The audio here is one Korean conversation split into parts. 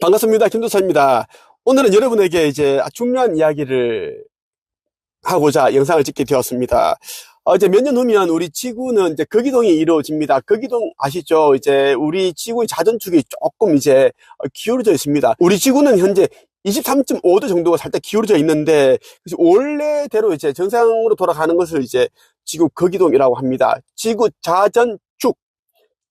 반갑습니다. 김도사입니다. 오늘은 여러분에게 이제 중요한 이야기를 하고자 영상을 찍게 되었습니다. 이제 몇 년 후면 우리 지구는 이제 거기동이 이루어집니다. 거기동 아시죠? 이제 우리 지구의 자전축이 조금 이제 기울어져 있습니다. 우리 지구는 현재 23.5도 정도가 살짝 기울어져 있는데, 원래대로 이제 정상으로 돌아가는 것을 이제 지구 거기동이라고 합니다. 지구 자전축,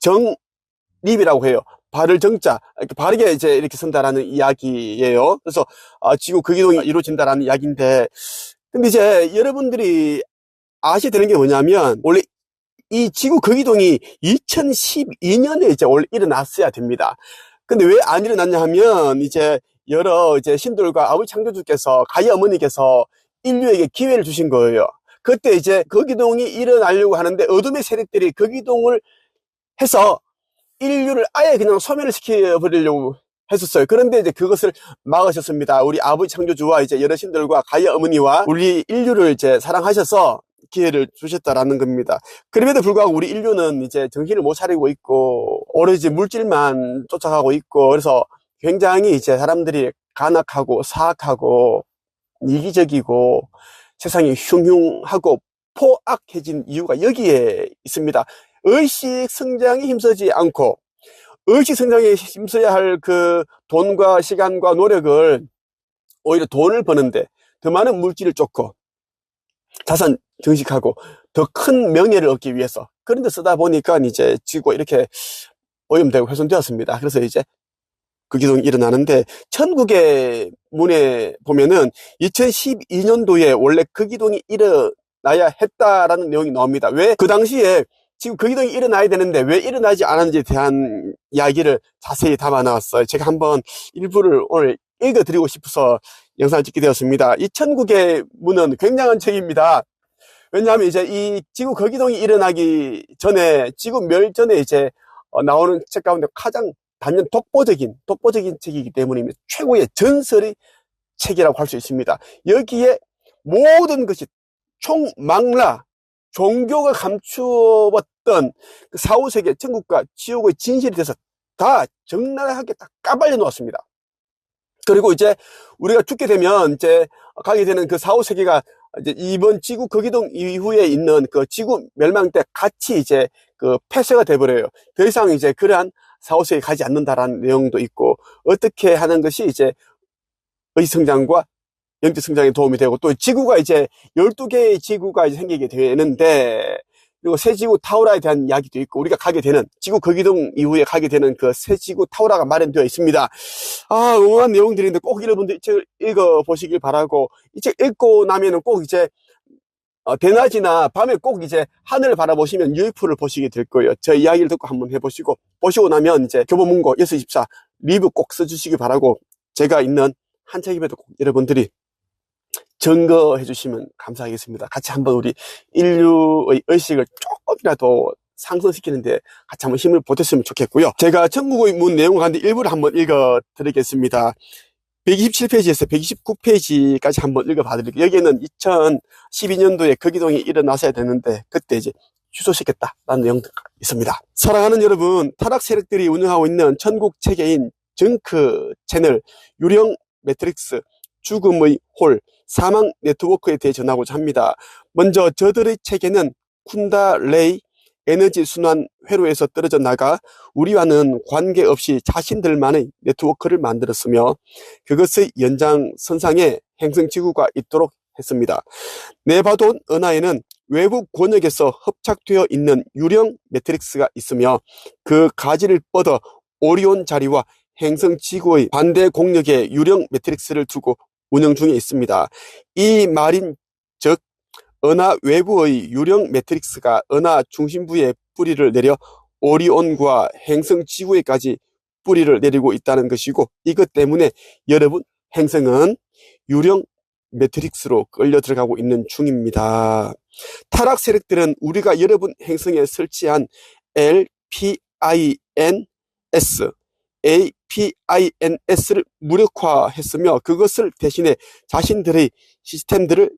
정립이라고 해요. 발을 정자, 이렇게 바르게 이제 이렇게 선다라는 이야기예요. 그래서 지구 거기동이 이루어진다라는 이야기인데, 근데 이제 여러분들이 아셔야 되는 게 뭐냐면, 원래 이 지구 거기동이 2012년에 이제 원래 일어났어야 됩니다. 근데 왜 안 일어났냐 하면, 이제 여러 이제 신들과 아버지 창조주께서, 가야 어머니께서 인류에게 기회를 주신 거예요. 그때 이제 거기동이 일어나려고 하는데 어둠의 세력들이 거기동을 해서 인류를 아예 그냥 소멸을 시켜버리려고 했었어요. 그런데 이제 그것을 막으셨습니다. 우리 아버지 창조주와 이제 여러 신들과 가야 어머니와 우리 인류를 이제 사랑하셔서 기회를 주셨다라는 겁니다. 그럼에도 불구하고 우리 인류는 이제 정신을 못 차리고 있고, 오로지 물질만 쫓아가고 있고, 그래서 굉장히 이제 사람들이 간악하고 사악하고 이기적이고 세상이 흉흉하고 포악해진 이유가 여기에 있습니다. 의식 성장에 힘쓰지 않고, 의식 성장에 힘써야 할 그 돈과 시간과 노력을 오히려 돈을 버는데 더 많은 물질을 쫓고 자산 증식하고 더 큰 명예를 얻기 위해서 그런 데 쓰다 보니까 이제 지구가 이렇게 오염되고 훼손되었습니다. 그래서 이제 거기동이 일어나는데, 천국의 문에 보면은 2012년도에 원래 거기동이 일어나야 했다라는 내용이 나옵니다. 왜 그 당시에 지금 거기동이 일어나야 되는데 왜 일어나지 않았는지에 대한 이야기를 자세히 담아 놨어요. 제가 한번 일부를 오늘 읽어드리고 싶어서 영상을 찍게 되었습니다. 이 천국의 문은 굉장한 책입니다. 왜냐하면 이제 이 지구 거기동이 일어나기 전에, 지구 멸전에 이제 나오는 책 가운데 가장 단연 독보적인 책이기 때문입니다. 최고의 전설의 책이라고 할 수 있습니다. 여기에 모든 것이 총망라, 종교가 감추었던 그 사후세계, 천국과 지옥의 진실에 대해서 다 적나라하게 딱 까발려 놓았습니다. 그리고 이제 우리가 죽게 되면 이제 가게 되는 그 사후세계가 이제 이번 지구 거기동 이후에 있는 그 지구 멸망 때 같이 이제 그 폐쇄가 돼버려요. 더 이상 이제 그러한 사후세계에 가지 않는다라는 내용도 있고, 어떻게 하는 것이 이제 의성장과 영적 성장에 도움이 되고, 또 지구가 이제 12개의 지구가 이제 생기게 되는데, 그리고 새 지구 타우라에 대한 이야기도 있고, 우리가 가게 되는 지구 거기동 이후에 가게 되는 그 새 지구 타우라가 마련되어 있습니다. 응원한 내용들인데 꼭 여러분들 이 책을 읽어보시길 바라고, 이 책 읽고 나면은 꼭 이제 대낮이나 밤에 꼭 이제 하늘을 바라보시면 UFO를 보시게 될 거예요. 저 이야기를 듣고 한번 해보시고, 보시고 나면 이제 교보문고 624 리뷰 꼭 써주시기 바라고, 제가 있는 한 책임에도 꼭 여러분들이 증거해 주시면 감사하겠습니다. 같이 한번 우리 인류의 의식을 조금이라도 상승시키는데 같이 한번 힘을 보탰으면 좋겠고요. 제가 천국의 문 내용을 가는데 일부를 한번 읽어 드리겠습니다. 127페이지에서 129페이지까지 한번 읽어봐 드릴게요. 여기에는 2012년도에 거기동이 일어났어야 되는데 그때 이제 취소시켰다라는 내용도 있습니다. 사랑하는 여러분, 타락 세력들이 운영하고 있는 천국 체계인 정크 채널, 유령 매트릭스, 죽음의 홀, 사망 네트워크에 대해 전하고자 합니다. 먼저 저들의 체계는 쿤달레이 에너지 순환 회로에서 떨어져 나가 우리와는 관계없이 자신들만의 네트워크를 만들었으며, 그것의 연장선상에 행성지구가 있도록 했습니다. 네바돈 은하에는 외부 권역에서 hợp착되어 있는 유령 매트릭스가 있으며, 그 가지를 뻗어 오리온 자리와 행성지구의 반대 공력에 유령 매트릭스를 두고 운영 중에 있습니다. 이 말인 즉, 은하 외부의 유령 매트릭스가 은하 중심부에 뿌리를 내려 오리온과 행성지구에까지 뿌리를 내리고 있다는 것이고, 이것 때문에 여러분 행성은 유령 매트릭스로 끌려 들어가고 있는 중입니다. 타락 세력들은 우리가 여러분 행성에 설치한 APINS를 무력화했으며, 그것을 대신에 자신들의 시스템들을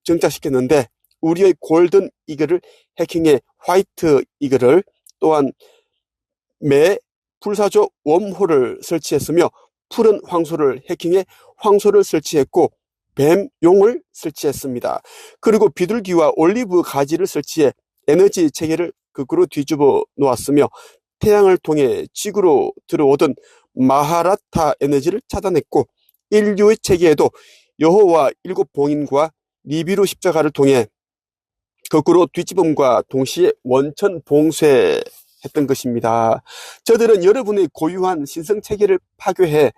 정착시켰는데, 우리의 골든 이글을 해킹해 화이트 이글을, 또한 매 불사조 웜홀을 설치했으며 푸른 황소를 해킹해 황소를 설치했고 뱀용을 설치했습니다. 그리고 비둘기와 올리브 가지를 설치해 에너지 체계를 거꾸로 뒤집어 놓았으며 태양을 통해 지구로 들어오던 마하라타 에너지를 차단했고 인류의 체계에도 여호와 일곱 봉인과 니비루 십자가를 통해 거꾸로 뒤집음과 동시에 원천 봉쇄했던 것입니다. 저들은 여러분의 고유한 신성 체계를 파괴해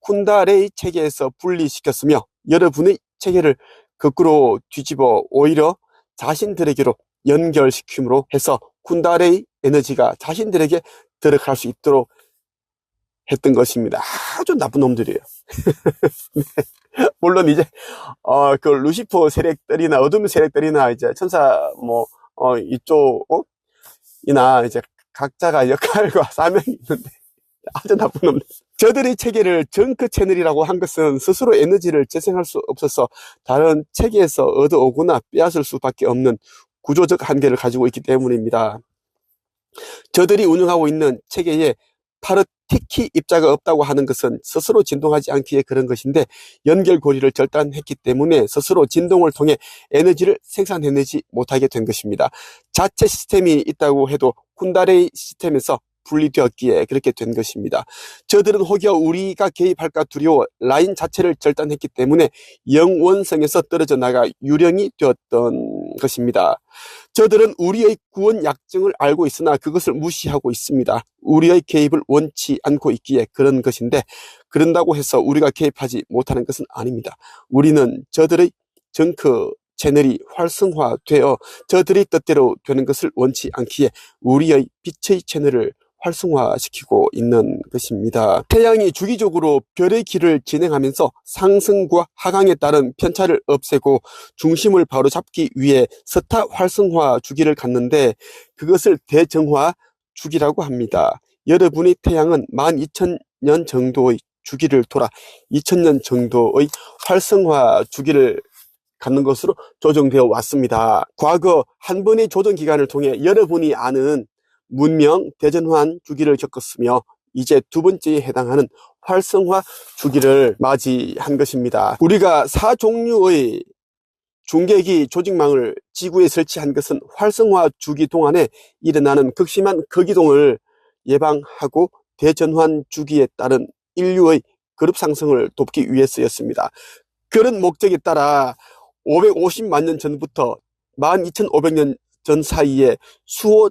쿤다레이 체계에서 분리시켰으며 여러분의 체계를 거꾸로 뒤집어 오히려 자신들에게로 연결시킴으로 해서 쿤다레이 에너지가 자신들에게 들어갈 수 있도록 했던 것입니다. 아주 나쁜 놈들이에요. 네. 물론 이제 그 루시퍼 세력들이나 어둠 세력들이나 이제 천사 이쪽이나 이제 각자가 역할과 사명이 있는데 아주 나쁜 놈들. 저들의 체계를 정크 채널이라고 한 것은 스스로 에너지를 재생할 수 없어서 다른 체계에서 얻어오거나 빼앗을 수밖에 없는 구조적 한계를 가지고 있기 때문입니다. 저들이 운영하고 있는 체계에 파르티키 입자가 없다고 하는 것은 스스로 진동하지 않기에 그런 것인데 연결고리를 절단했기 때문에 스스로 진동을 통해 에너지를 생산해내지 못하게 된 것입니다. 자체 시스템이 있다고 해도 쿤다레이 시스템에서 분리되었기에 그렇게 된 것입니다. 저들은 혹여 우리가 개입할까 두려워 라인 자체를 절단했기 때문에 영원성에서 떨어져 나가 유령이 되었던 것입니다. 저들은 우리의 구원 약정을 알고 있으나 그것을 무시하고 있습니다. 우리의 개입을 원치 않고 있기에 그런 것인데 그런다고 해서 우리가 개입하지 못하는 것은 아닙니다. 우리는 저들의 정크 채널이 활성화되어 저들의 뜻대로 되는 것을 원치 않기에 우리의 빛의 채널을 활성화시키고 있는 것입니다. 태양이 주기적으로 별의 길을 진행하면서 상승과 하강에 따른 편차를 없애고 중심을 바로잡기 위해 스타 활성화 주기를 갖는데 그것을 대정화 주기라고 합니다. 여러분의 태양은 12,000년 정도의 주기를 돌아 2,000년 정도의 활성화 주기를 갖는 것으로 조정되어 왔습니다. 과거 한 번의 조정 기간을 통해 여러분이 아는 문명 대전환 주기를 겪었으며 이제 두 번째에 해당하는 활성화 주기를 맞이한 것입니다. 우리가 4종류의 중계기 조직망을 지구에 설치한 것은 활성화 주기 동안에 일어나는 극심한 거기동을 예방하고 대전환 주기에 따른 인류의 그룹 상승을 돕기 위해서였습니다. 그런 목적에 따라 550만 년 전부터 12,500년 전 사이에 수호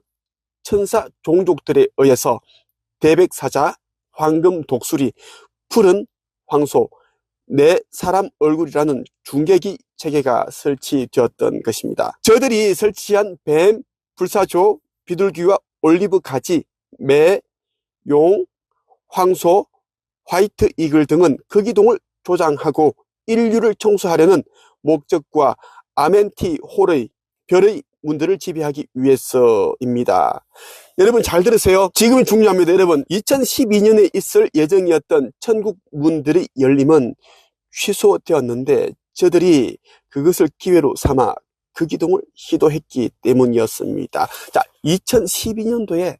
천사 종족들에 의해서 대백사자, 황금 독수리, 푸른 황소, 내 사람 얼굴이라는 중계기 체계가 설치되었던 것입니다. 저들이 설치한 뱀, 불사조, 비둘기와 올리브 가지, 매, 용, 황소, 화이트 이글 등은 거기동을 조장하고 인류를 청소하려는 목적과 아멘티 홀의 별의 문들을 지배하기 위해서입니다. 여러분 잘 들으세요. 지금이 중요합니다. 여러분 2012년에 있을 예정이었던 천국 문들의 열림은 취소되었는데 저들이 그것을 기회로 삼아 그 기동을 시도했기 때문이었습니다. 자, 2012년도에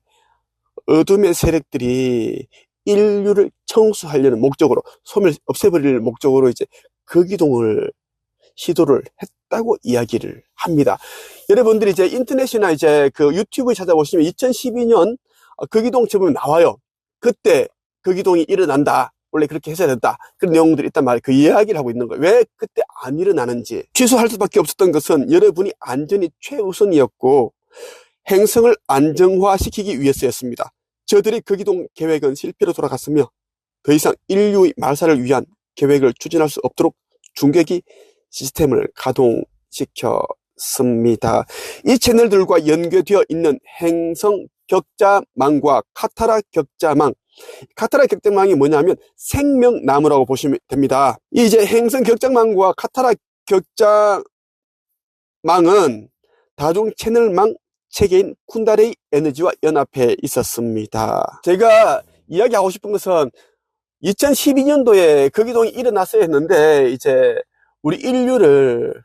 어둠의 세력들이 인류를 청소하려는 목적으로 소멸 없애버릴 목적으로 이제 그 기동을 시도를 했다고 이야기를 합니다. 여러분들이 이제 인터넷이나 이제 그 유튜브에 찾아보시면 2012년 거기동 처음에 나와요. 그때 거기동이 일어난다. 원래 그렇게 했어야 된다. 그런 내용들이 있단 말이에요. 그 이야기를 하고 있는 거예요. 왜 그때 안 일어나는지. 취소할 수밖에 없었던 것은 여러분이 안전이 최우선이었고 행성을 안정화시키기 위해서였습니다. 저들의 거기동 계획은 실패로 돌아갔으며 더 이상 인류의 말살을 위한 계획을 추진할 수 없도록 중계기 시스템을 가동시켰습니다. 이 채널들과 연계되어 있는 행성 격자망과 카타라 격자망. 카타라 격자망이 뭐냐면 생명나무라고 보시면 됩니다. 이제 행성 격자망과 카타라 격자망은 다중 채널망 체계인 쿤다레이 에너지와 연합해 있었습니다. 제가 이야기하고 싶은 것은 2012년도에 거기동이 일어났어야 했는데 이제 우리 인류를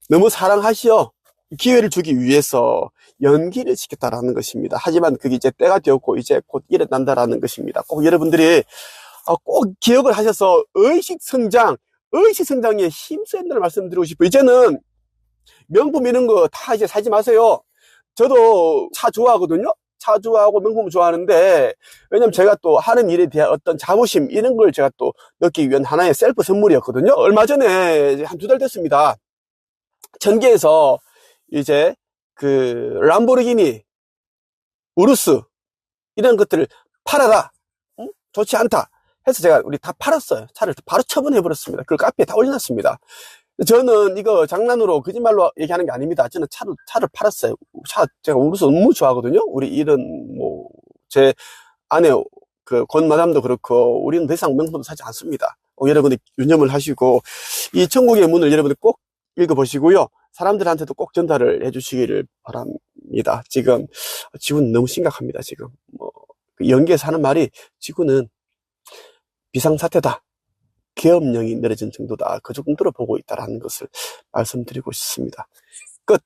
너무 사랑하시어 기회를 주기 위해서 연기를 시켰다라는 것입니다. 하지만 그게 이제 때가 되었고 이제 곧 일어난다라는 것입니다. 꼭 여러분들이 꼭 기억을 하셔서 의식성장에 힘써야 된다는 말씀드리고 싶어요. 이제는 명품 이런 거 다 이제 사지 마세요. 저도 차 좋아하거든요. 차 좋아하고 명품 좋아하는데, 왜냐면 제가 또 하는 일에 대한 어떤 자부심, 이런 걸 제가 또 넣기 위한 하나의 셀프 선물이었거든요. 얼마 전에 한 2달 됐습니다. 전개에서 이제 그 람보르기니, 우루스, 이런 것들을 팔아라. 응? 좋지 않다 해서 제가 우리 다 팔았어요. 차를 바로 처분해버렸습니다. 그걸 카페에 다 올려놨습니다. 저는 이거 장난으로 거짓말로 얘기하는 게 아닙니다. 저는 차를 팔았어요. 제가 우루스 너무 좋아하거든요. 우리 이런 제 아내 그 권마담도 그렇고 우리는 더 이상 명품도 사지 않습니다. 여러분들 유념을 하시고 이 천국의 문을 여러분들 꼭 읽어보시고요. 사람들한테도 꼭 전달을 해주시기를 바랍니다. 지금 지구는 너무 심각합니다. 지금 연계에서 하는 말이 지구는 비상사태다. 계엄령이 내려진 정도다. 그 정도로 보고 있다는 것을 말씀드리고 싶습니다.